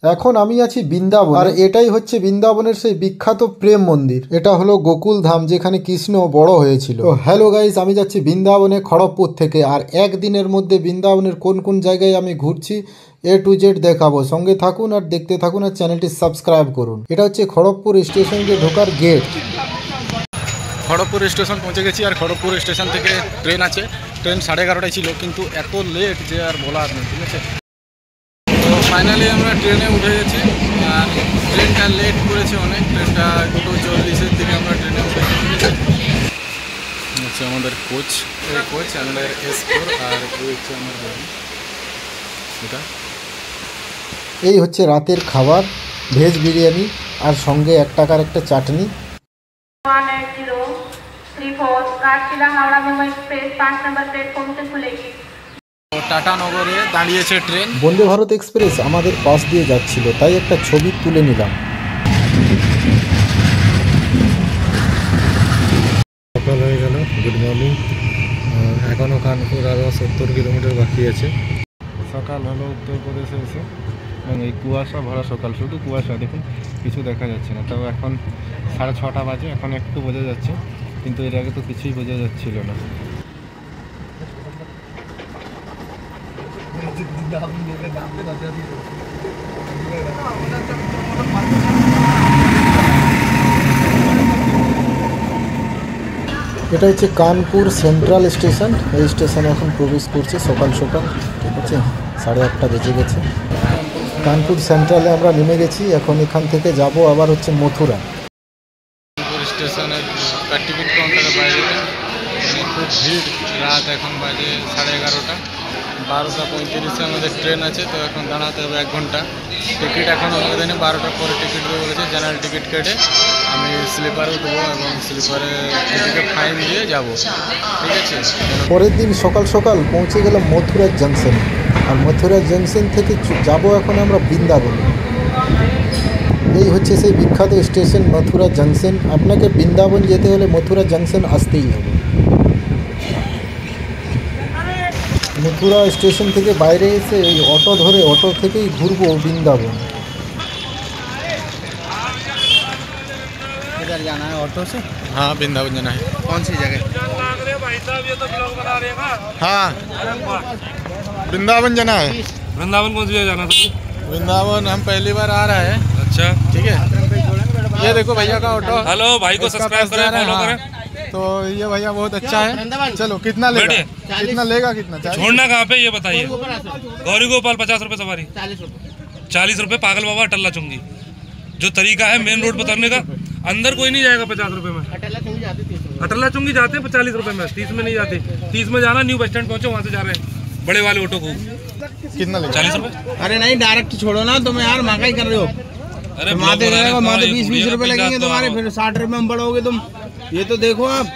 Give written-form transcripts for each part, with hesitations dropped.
এখন আমি আছি বৃন্দাবন, আর এটাই হচ্ছে বৃন্দাবনের সেই বিখ্যাত প্রেম মন্দির। এটা হলো গোকুল ধাম, যেখানে কৃষ্ণ বড় হয়েছিল। তো হ্যালো গাইস, আমি যাচ্ছি বৃন্দাবনে খড়গপুর থেকে, আর একদিনের মধ্যে বৃন্দাবনের কোন কোন জায়গায় আমি ঘুরছি A to Z দেখাবো। সঙ্গে থাকুন আর দেখতে থাকুন, আর চ্যানেলটি সাবস্ক্রাইব করুন। এটা হচ্ছে খড়গপুর স্টেশনকে ঢোকার গেট। খড়গপুর স্টেশন পৌঁছে গেছি, আর খড়গপুর স্টেশন থেকে ট্রেন আছে। ট্রেন 11:30টায় ছিল, কিন্তু এত লেট যে আর বলার নেই, ঠিক আছে। তো ফাইনালি আমরা ট্রেনে উঠে গেছি, আর ট্রেনটা লেট করেছে অনেক। ট্রেনটা 2:40-এর দিকে আমরা ট্রেনে উঠেছি, ঠিক আছে। হচ্ছে আমাদের কোচ, এই কোচ আমাদের S4, আর এই হচ্ছে আমার গাড়ি। এটা এই হচ্ছে রাতের খাবার, ভেজ বিরিয়ানি, আর সঙ্গে 1 টাকার একটা চাটনি। টাটানগরে দাঁড়িয়েছে ট্রেন। বন্দে ভারত এক্সপ্রেস আমাদের পাশ দিয়ে যাচ্ছিল, তাই একটা ছবি তুলে নিলাম। সকাল হয়ে গেল, গুড মর্নিং। এখনও কানপুর আরও 70 কিলোমিটার বাকি আছে। সকাল হলো উত্তরপ্রদেশে এসে, এবং এই কুয়াশা ভরা সকাল, শুধু কুয়াশা, দেখুন কিছু দেখা যাচ্ছে না। তাও এখন 6:30 বাজে, এখন একটু বোঝা যাচ্ছে, কিন্তু এর আগে তো কিছুই বোঝা যাচ্ছিল না। এটা হচ্ছে কানপুর সেন্ট্রাল স্টেশন। এই স্টেশনে এখন প্রবেশ করছে সকাল সকাল, ঠিক আছে। 8:30 বেজে গেছে। কানপুর সেন্ট্রালে আমরা নেমে গেছি। এখন এখান থেকে যাব আবার হচ্ছে মথুরা। কানপুর স্টেশনের টিকিট কাউন্টারের বাইরে খুব ভিড়। রাত এখন বাজে 11:30। 12:35-এ আমাদের ট্রেন আছে, তো এখন দাঁড়াতে হবে 1 ঘন্টা। টিকিট এখন আমাদের দেয়নি, 12টার পরে টিকিট দেবে বলেছে। জেনারেল টিকিট কেটে আমি স্লিপারে উঠবো, এবং স্লিপারে টিকিটে ফাইন দিয়ে যাব, ঠিক আছে। পরের দিন সকাল সকাল পৌঁছে গেলাম মথুরা জাংশন, আর মথুরা জাংশন থেকে যাব এখন আমরা বৃন্দাবন। এই হচ্ছে সেই বিখ্যাত স্টেশন মথুরা জাংশন। আপনাকে বৃন্দাবন যেতে হলে মথুরা জাংশন আসতেই হবে। মথুরা স্টেশন থেকে বাইরে এসে এই অটো ধরে, অটো থেকেই ঘুরবো বৃন্দাবন। इधर जाना है ऑटो से? हाँ, वृंदावन जाना है। कौन सी जगह? हाँ, वृंदावन जाना है। वृंदावन कौन सी जगह जाना था? वृंदावन हम पहली बार आ रहा है। अच्छा, ठीक है। ये देखो भैया का ऑटो। हेलो, भाई को सब्सक्राइब करें, फॉलो करें। तो ये भैया बहुत अच्छा है। चलो, कितना लेगा? कितना लेगा? कितना छोड़ना कहाँ पे ये बताइए। गौरी गोपाल 50 रुपये सवारी। 40 रुपये पागल बाबा अटल्ला चुंगी। जो तरीका है मेन रोड पर उतरने का, अंदर कोई नहीं जाएगा 50 रुपये में। अटल्ला चुंगी जाते हैं 40 रुपये में, 30 में नहीं जाते। 30 में जाना, न्यू बस स्टैंड पहुंचो, वहाँ से जा रहे हैं बड़े वाले ऑटो को। कितना लेगा? 40 रुपये। अरे नहीं, डायरेक्ट छोड़ो ना, तुम यार महंगाई कर रहे हो। अरे माते 20-20 रुपए लगेंगे तुम्हारे, फिर 60 रुपए में बढ़ोगे तुम। ये तो देखो आप,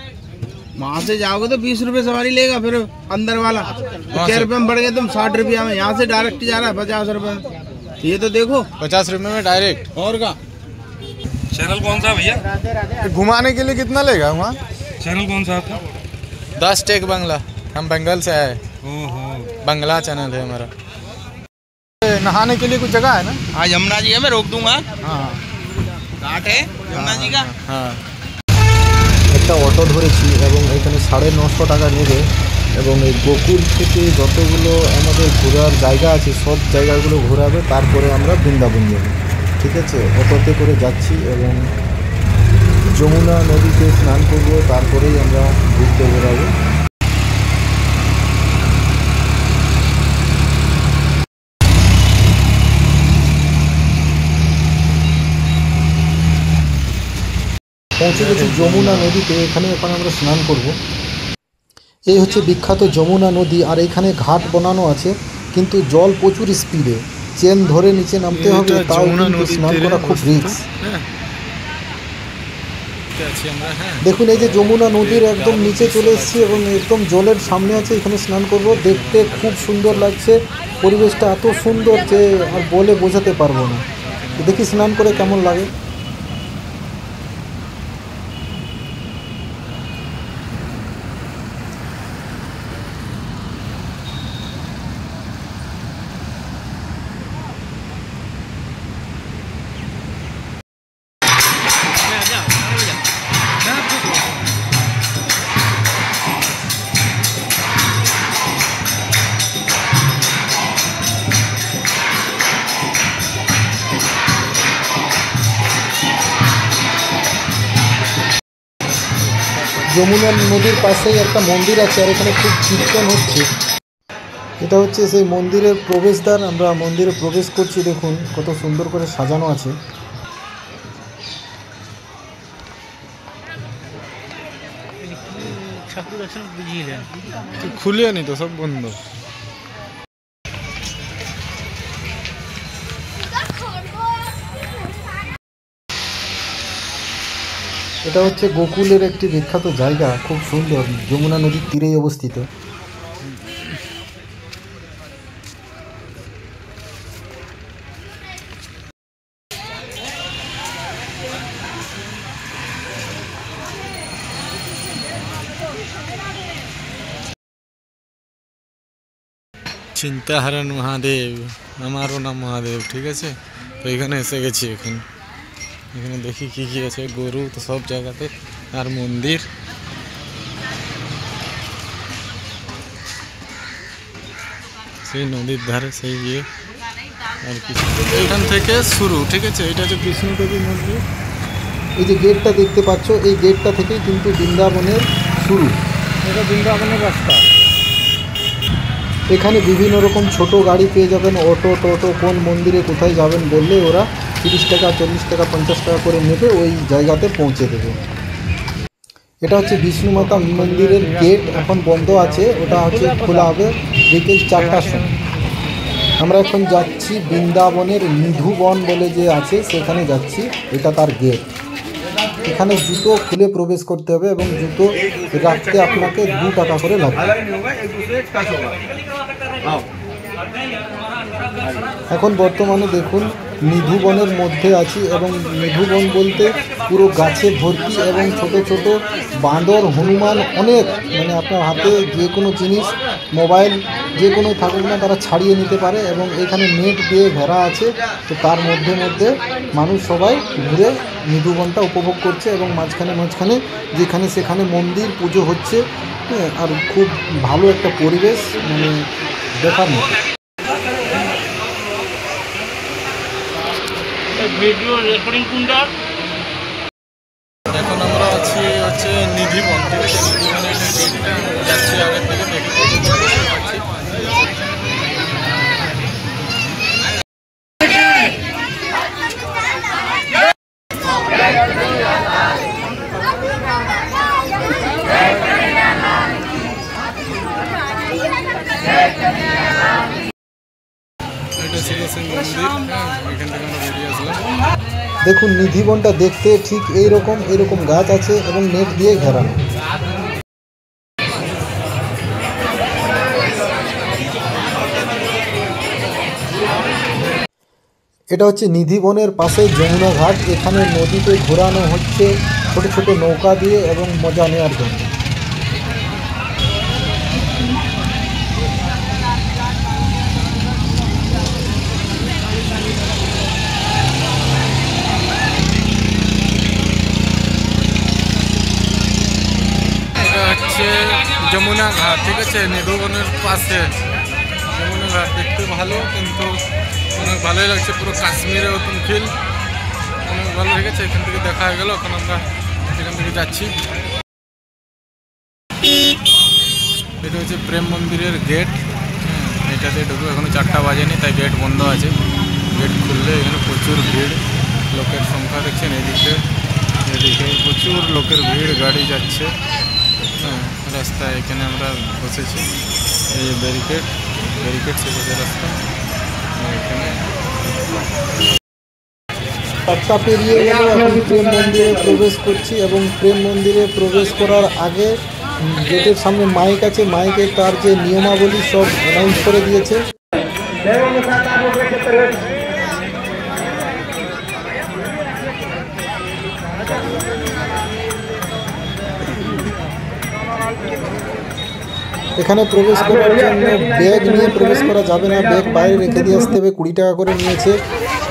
वहाँ से जाओगे तो 20 रुपए सवारी लेगा, फिर अंदर वाला 6 रुपए में बढ़ गए तुम 60 रुपया में। यहाँ से डायरेक्ट जा रहा है 50 रुपए में। ये तो देखो 50 रुपये में डायरेक्ट। और का चैनल कौन सा भैया? घुमाने के लिए कितना लेगा वहाँ? चैनल कौन सा आपका? 10 टेक बंगला। हम बंगाल से आए। ओहो, बंगला चैनल है हमारा। नहाने के लिए कुछ जगह है ना? हाँ, यमुना जी है, मैं रोक दूंगा। हाँ घाट है यमुना जी का। हाँ। একটা অটো ধরেছি, এবং এখানে 950 টাকা নেবে, এবং এই গোকুল থেকে যতগুলো আমাদের ঘোরার জায়গা আছে সব জায়গাগুলো ঘোরাবে, তারপরে আমরা বৃন্দাবন যাব, ঠিক আছে। অটোতে করে যাচ্ছি, এবং যমুনা নদীতে স্নান করব, তারপরেই আমরা ঘুরতে বেরাবো। পৌঁছে গেছি যমুনা নদীতে, এখানে এখন আমরা স্নান করব। এই হচ্ছে বিখ্যাত যমুনা নদী, আর এখানে ঘাট বানানো আছে, কিন্তু জল প্রচুর স্পিডে, চেন ধরে নিচে নামতে হবে, তাও কিন্তু স্নান করা খুব রিস্ক। দেখুন, এই যে যমুনা নদীর একদম নিচে চলে এসেছি, এবং একদম জলের সামনে আছে, এখানে স্নান করব। দেখতে খুব সুন্দর লাগছে, পরিবেশটা এত সুন্দর যে আর বলে বোঝাতে পারবো না। দেখি স্নান করে কেমন লাগে। যমুনা নদীর পাশেই একটা মন্দির আছে আর এখানে খুব কীর্তন হচ্ছে। এটা হচ্ছে সেই মন্দিরের প্রবেশদ্বার। আমরা মন্দিরে প্রবেশ করছি, দেখুন কত সুন্দর করে সাজানো আছে। খুলে নি তো, সব বন্ধ। এটা হচ্ছে গোকুলের একটি বিখ্যাত জায়গা, খুব সুন্দর, যমুনা নদীর তীরেই অবস্থিত। চিন্তাহারণ মহাদেব, আমারও নাম মহাদেব, ঠিক আছে। তো এখানে এসে গেছি। এখানে দেখি কি কি আছে, গরু তো সব জায়গাতে, আর মন্দির। সেই নদীর ধারে সেই ইয়ে আর কিছু, এখান থেকে শুরু, ঠিক আছে। এটা হচ্ছে বিষ্ণুদেবী মন্দির। এই যে গেটটা দেখতে পাচ্ছ, এই গেটটা থেকেই কিন্তু বৃন্দাবনের শুরু। এটা বৃন্দাবনের রাস্তা। এখানে বিভিন্ন রকম ছোট গাড়ি পেয়ে যাবেন, অটো টোটো, কোন মন্দিরে কোথায় যাবেন বললে ওরা 30 টাকা 40 টাকা 50 টাকা করে নেবে, ওই জায়গাতে পৌঁছে দেবে। এটা হচ্ছে বিষ্ণু মাতা মন্দিরের গেট, এখন বন্ধ আছে, ওটা হচ্ছে খোলা হবে বিকেল 4টার সময়। আমরা এখন যাচ্ছি বৃন্দাবনের নিধুবন বলে যে আছে, সেখানে যাচ্ছি। এটা তার গেট। এখানে জুতো খুলে প্রবেশ করতে হবে এবং জুতো রাখতে আপনাকে 2 টাকা করে লাগবে। এখন বর্তমানে দেখুন নিধুবনের মধ্যে আছি, এবং নিধুবন বলতে পুরো গাছে ভর্তি এবং ছোট ছোট বাঁদর, হনুমান, অনেক, মানে আপনার হাতে যে কোনো জিনিস, মোবাইল যে কোনো থাকুক না, তারা ছাড়িয়ে নিতে পারে। এবং এখানে নেট দিয়ে ঘেরা আছে, তো তার মধ্যে মানুষ সবাই ঘুরে নিধুবনটা উপভোগ করছে। এবং মাঝখানে যেখানে সেখানে মন্দির, পুজো হচ্ছে, আর খুব ভালো একটা পরিবেশ, মানে দেখার মতো। এখন আমরা আছি হচ্ছে নিধিবন, ঠিক আছে। নিধিবনের যাচ্ছি আগের থেকে দেখে পাচ্ছি। এটা ছিল সেই মন্দির, এখান থেকে আমরা বেরিয়ে আসলাম। দেখুন নিধিবনটা দেখতে ঠিক এইরকম গাছ আছে এবং নেট দিয়ে ঘেরানো। এটা হচ্ছে নিধিবনের পাশে যমুনা ঘাট। এখানে নদীতে ঘোরানো হচ্ছে ছোট ছোট নৌকা দিয়ে এবং মজা নেওয়ার জন্য। হচ্ছে যমুনা ঘাট, ঠিক আছে, নিধুবনের পাশে যমুনা ঘাট। দেখতে ভালো, কিন্তু অনেক ভালোই লাগছে, পুরো কাশ্মীরের মতন ফিল, অনেক ভালো লেগেছে। এখান থেকে দেখা হয়ে গেল, এখন আমরা এখান থেকে যাচ্ছি। এটা হচ্ছে প্রেম মন্দিরের গেট, এটাতে ঢুকবো। এখনো 4টা বাজেনি, তাই গেট বন্ধ আছে। গেট খুললে এখানে প্রচুর ভিড়, লোকের সংখ্যা দেখছেন। এদিকে প্রচুর লোকের ভিড়, গাড়ি যাচ্ছে রাস্তায়। এখানে আমরা বসেছি, এই ব্যারিকেড সে বসে রাস্তা। এখানে একটা পেরিয়ে গেল, এখন প্রেম মন্দিরে প্রবেশ করছি। এবং প্রেম মন্দিরে প্রবেশ করার আগে গেটের সামনে মাইক আছে, মাইকে তার যে নিয়মাবলী সব অ্যানাউন্স করে দিয়েছে। এখানে প্রবেশ করার জন্য ব্যাগ নিয়ে প্রবেশ করা যাবে না, ব্যাগ বাইরে রেখে দিয়ে আসতে হবে। 20 টাকা করে নিয়েছে।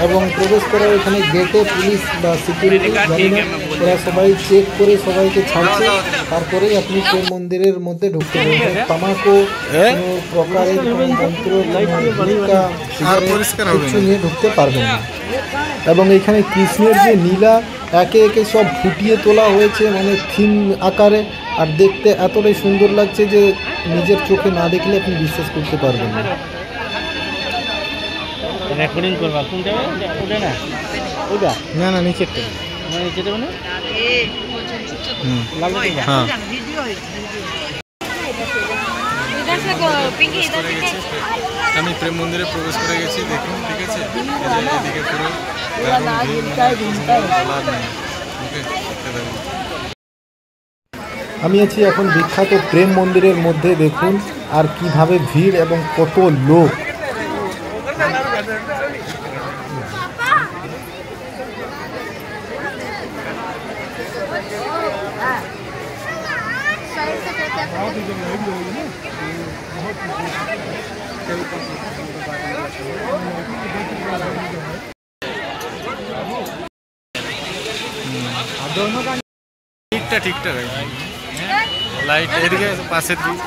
এবং প্রবেশ করার এখানে গেটে পুলিশ বা সিকিউরিটি, জানি না, ওরা সবাই চেক করে সবাইকে ছাড়ছে, তারপরেই আপনি প্রেম মন্দিরের মধ্যে ঢুকতে পারবেন। তামাকো, কোনো প্রকারের কোনো যন্ত্র, ভূমিকা, কিছু নিয়ে ঢুকতে পারবেন না। এবং এখানে কৃষ্ণের যে নীলা একে একে সব ফুটিয়ে তোলা হয়েছে, মানে থিম আকারে, আর দেখতে এতটাই সুন্দর লাগছে যে নিজের চোখে না দেখলে আপনি বিশ্বাস করতে পারবেন না। রেকর্ডিং করবা কোনটা ওটা না ওটা না না নিচেরটা মানে যেটা মানে হ্যাঁ আমি প্রেম মন্দিরে প্রবেশ করে গেছি, দেখুন ঠিক আছে। এদিকে পুরো আমি আছি এখন বিখ্যাত প্রেম মন্দিরের মধ্যে, দেখুন আর কিভাবে ভিড় এবং কত লোক। ঠিকঠাক ঠিকঠাক লাইট এদিকে পাশের দিক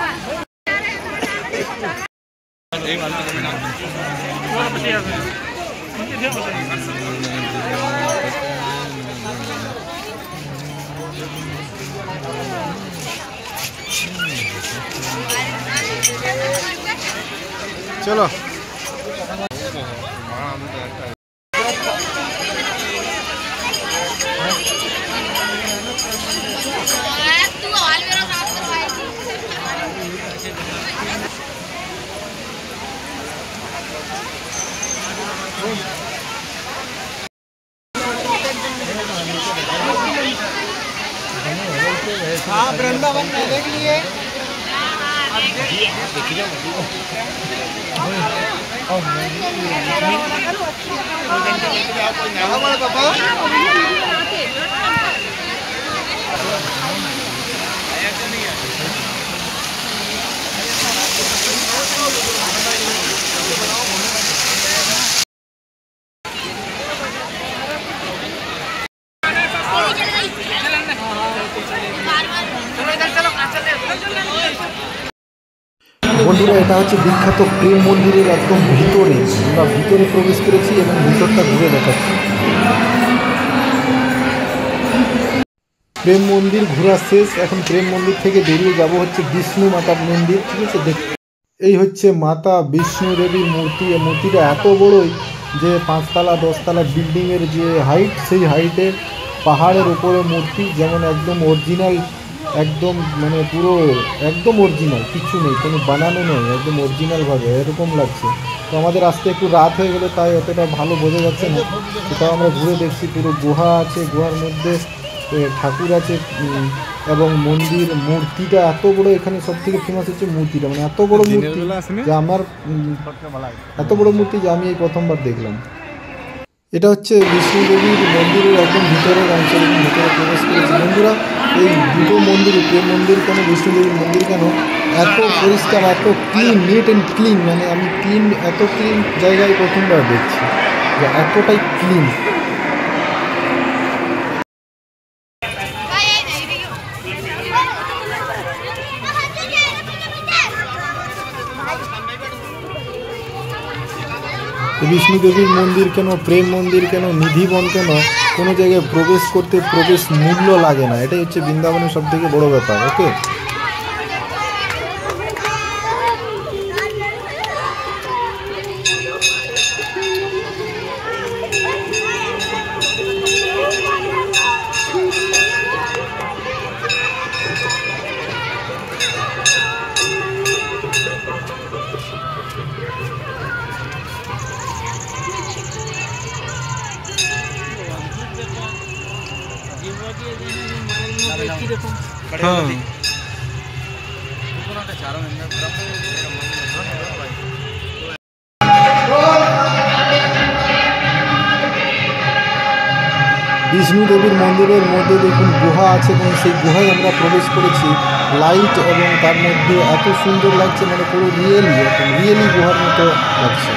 চলো। हाँ वृंदावन में देख लिए বন্ধুরা এটা হচ্ছে বিখ্যাত প্রেম মন্দিরের একদম ভিতরে, আমরা ভিতরে প্রবেশ করেছি এবং ভিতরটা ঘুরে দেখাচ্ছি। প্রেম মন্দির ঘোরা শেষ, এখন প্রেম মন্দির থেকে বেরিয়ে যাব হচ্ছে বিষ্ণু মাতার মন্দির, ঠিক আছে। এই হচ্ছে মাতা বিষ্ণু দেবীর মূর্তি। এই মূর্তিটা এত বড়ই যে 5 তলা 10 তলা বিল্ডিংয়ের যে হাইট, সেই হাইটে পাহাড়ের উপরে মূর্তি, যেমন একদম অরিজিনাল, একদম মানে পুরো একদম অরিজিনাল, কিছু নেই, কোনো বানানো নেই, একদম অরিজিনালভাবে এরকম লাগছে। তো আমাদের আসতে একটু রাত হয়ে গেলে তাই অতটা ভালো বোঝা যাচ্ছে না, সেটাও আমরা ঘুরে দেখছি। পুরো গুহা আছে, গুহার মধ্যে ঠাকুর আছে এবং মন্দির। মূর্তিটা এত বড়, এখানে সব থেকে ফেমাস হচ্ছে মূর্তিটা, মানে এত বড় মূর্তি যে আমার এত বড় মূর্তি যে আমি এই প্রথমবার দেখলাম। এটা হচ্ছে বিষ্ণু দেবীর মন্দিরের একদম ভিতরের অংশ, ভিতরে প্রবেশ করেছি। বন্ধুরা এই দুটো মন্দির, প্রেম মন্দির কেন বিষ্ণু দেবীর মন্দির কেন এত পরিষ্কার, এত ক্লিন, নিট অ্যান্ড ক্লিন, মানে আমি এত ক্লিন জায়গায় প্রথমবার দেখছি যে এতটাই ক্লিন। বিষ্ণু দেবীর মন্দির কেন, প্রেম মন্দির কেন, নিধিবন কেন, কোনো জায়গায় প্রবেশ করতে প্রবেশ মূল্য লাগে না, এটাই হচ্ছে বৃন্দাবনের সব থেকে বড় ব্যাপার। ওকে, हाँ বিষ্ণু দেবীর মন্দিরের মধ্যে দেখুন গুহা আছে এবং সেই গুহায় আমরা প্রবেশ করেছি। লাইট এবং তার মধ্যে এত সুন্দর লাগছে, মানে পুরো রিয়েলি গুহার মতো লাগছে।